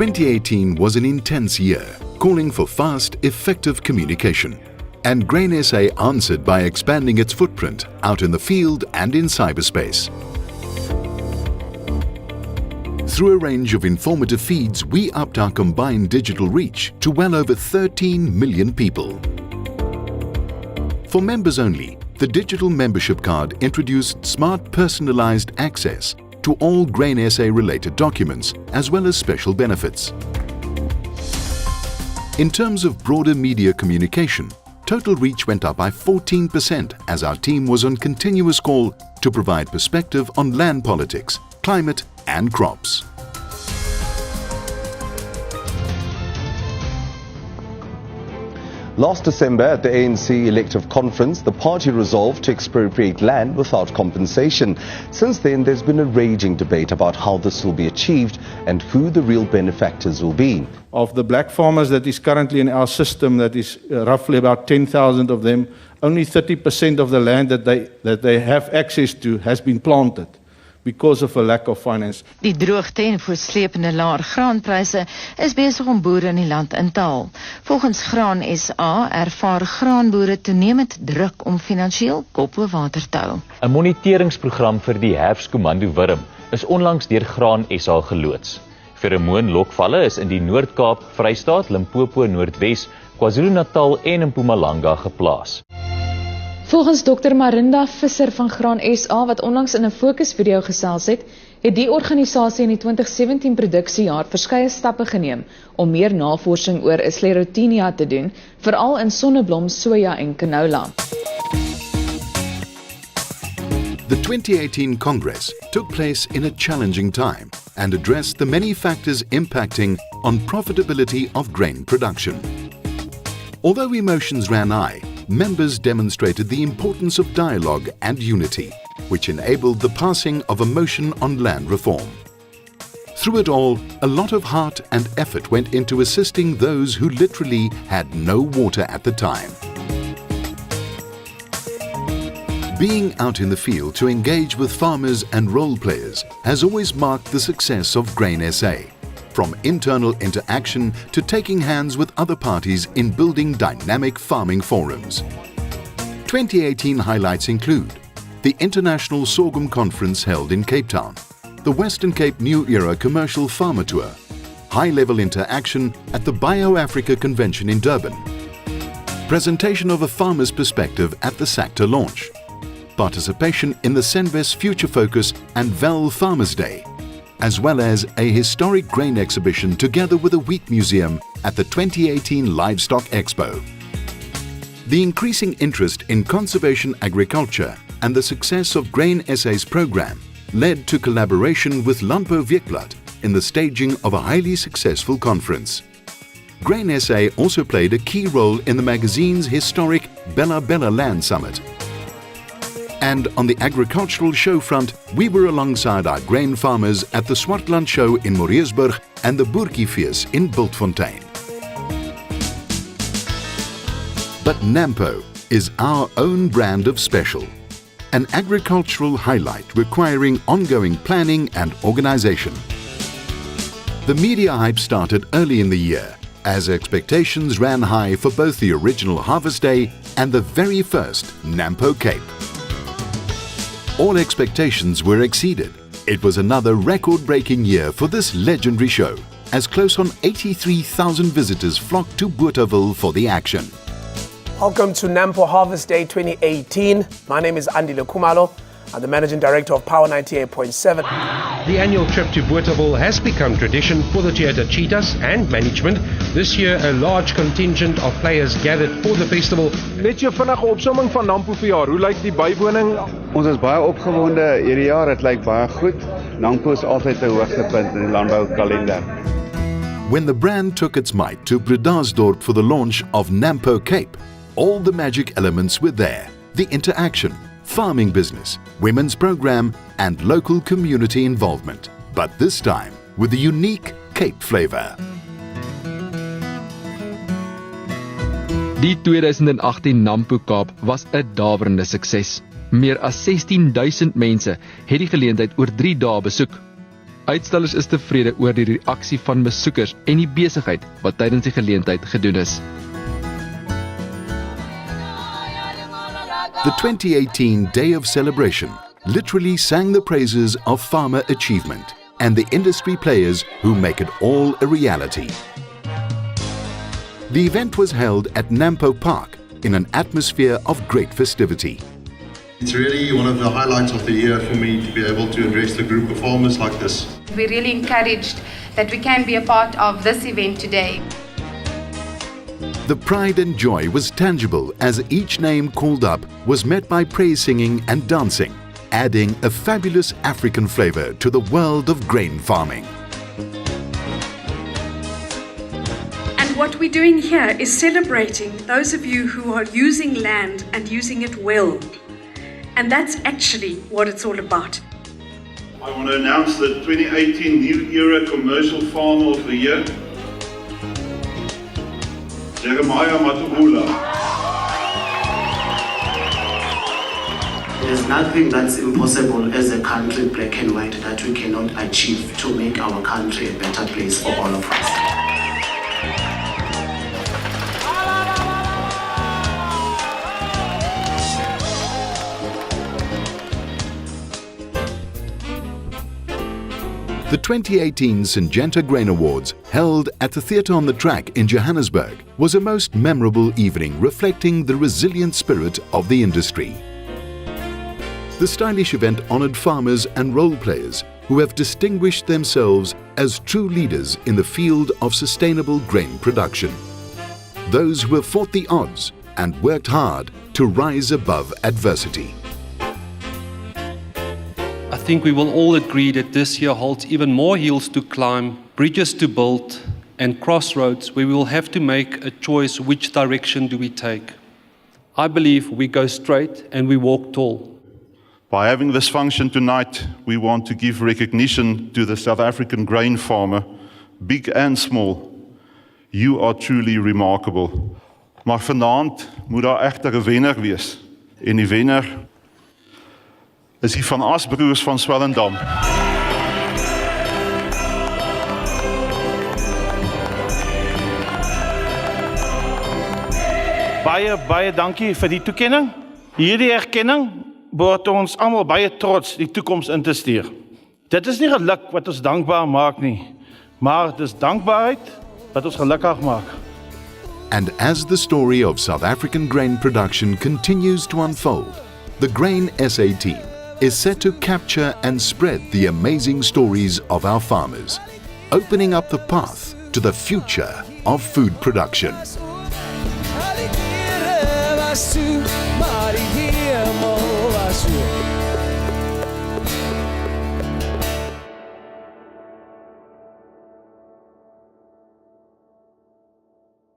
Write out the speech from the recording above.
2018 was an intense year, calling for fast, effective communication. And Grain SA answered by expanding its footprint out in the field and in cyberspace. Through a range of informative feeds, we upped our combined digital reach to well over 13 million people. For members only, the digital membership card introduced smart personalized access to all Grain SA related documents as well as special benefits. In terms of broader media communication, total reach went up by 14% as our team was on continuous call to provide perspective on land politics, climate and crops. Last December at the ANC elective conference, the party resolved to expropriate land without compensation. Since then, there's been a raging debate about how this will be achieved and who the real benefactors will be. Of the black farmers that is currently in our system, that is roughly about 10,000 of them, only 30% of the land that they have access to has been planted because of a lack of finance. Die droogte en voortsleepende laer graanpryse is besig om boere in die land in te haal. Volgens Graan SA ervaar graanboere toenemend druk om finansiëel kop bo water te hou. 'n Moniteringsprogram vir die herfskomando wurm is onlangs deur Graan SA geloods. Feromoonlokvalle is in die Noord-Kaap, Vrystaat, Limpopo, Noordwes, KwaZulu-Natal en Mpumalanga geplaas. Volgens Dr. Marinda Visser van Graan SA, wat onlangs in 'n fokusvideo gesels het die organisasie in die 2017 produksiejaar verskeie stappe geneem om meer navorsing oor Sclerotinia te doen, veral in sonneblom, soja en canola. The 2018 Congress took place in a challenging time and addressed the many factors impacting on profitability of grain production. Although emotions ran high, members demonstrated the importance of dialogue and unity, which enabled the passing of a motion on land reform. Through it all, a lot of heart and effort went into assisting those who literally had no water at the time. Being out in the field to engage with farmers and role players has always marked the success of Grain SA. From internal interaction to taking hands with other parties in building dynamic farming forums. 2018 highlights include the International Sorghum Conference held in Cape Town, the Western Cape New Era Commercial Farmer Tour, high-level interaction at the BioAfrica Convention in Durban, presentation of a farmer's perspective at the SACTA launch, participation in the Senvest Future Focus and VEL Farmers Day, as well as a historic grain exhibition together with a wheat museum at the 2018 Livestock Expo. The increasing interest in conservation agriculture and the success of Grain SA's program led to collaboration with Landbou Weekblad in the staging of a highly successful conference. Grain SA also played a key role in the magazine's historic Bella Bella Land Summit. And on the agricultural show front, we were alongside our grain farmers at the Swartland Show in Moreesburg and the Boertjiefees in Bultfontein. But Nampo is our own brand of special, an agricultural highlight requiring ongoing planning and organization. The media hype started early in the year, as expectations ran high for both the original Harvest Day and the very first Nampo Cape. All expectations were exceeded. It was another record-breaking year for this legendary show, as close on 83,000 visitors flocked to Bothaville for the action. Welcome to Nampo Harvest Day 2018. My name is Andile Khumalo. I'm the Managing Director of Power 98.7. The annual trip to Bothaville has become tradition for the Toyota Cheetahs and management. This year, a large contingent of players gathered for the festival. Net jou vinnige opsomming van Nampo verjaar. Hoe lyk die bywoning? Ons is baie opgewonde hierdie jaar. Dit lyk baie goed. Nampo is altyd 'n hoogtepunt in die landboukalender. When the brand took its might to Bredasdorp for the launch of Nampo Cape, all the magic elements were there. The interaction, farming business, women's program and local community involvement. But this time with a unique Cape flavor. Die 2018 Nampo Kaap was 'n daverende sukses. Meer as 16,000 mense het die geleentheid oor 3 dae besoek. Uitstallers is tevrede oor die reaksie van besoekers en die besigheid wat tydens die geleentheid gedoen is. The 2018 Day of Celebration literally sang the praises of farmer achievement and the industry players who make it all a reality. The event was held at Nampo Park in an atmosphere of great festivity. It's really one of the highlights of the year for me to be able to address the group of farmers like this. We're really encouraged that we can be a part of this event today. The pride and joy was tangible as each name called up was met by praise singing and dancing, adding a fabulous African flavor to the world of grain farming. And what we're doing here is celebrating those of you who are using land and using it well. And that's actually what it's all about. I want to announce the 2018 New Era Commercial Farmer of the Year, Jeremiah Matubula. There's nothing that's impossible as a country, black and white, that we cannot achieve to make our country a better place for all of us. The 2018 Syngenta Grain Awards, held at the Theatre on the Track in Johannesburg, was a most memorable evening reflecting the resilient spirit of the industry. The stylish event honoured farmers and role players who have distinguished themselves as true leaders in the field of sustainable grain production. Those who have fought the odds and worked hard to rise above adversity. I think we will all agree that this year holds even more hills to climb, bridges to build, and crossroads where we will have to make a choice which direction do we take. I believe we go straight and we walk tall. By having this function tonight, we want to give recognition to the South African grain farmer, big and small. You are truly remarkable. Maar vanaand moet daar egter 'n wenner wees. En die wenner is die Van As broers van Swellendam. Baie dankie vir die toekenning. Hierdie erkenning behoort ons almal baie trots die toekoms in te stuur. Dit is nie geluk wat ons dankbaar maak nie, maar dit is dankbaarheid wat ons gelukkig maak. And as the story of South African grain production continues to unfold, the Grain SA team is set to capture and spread the amazing stories of our farmers, opening up the path to the future of food production.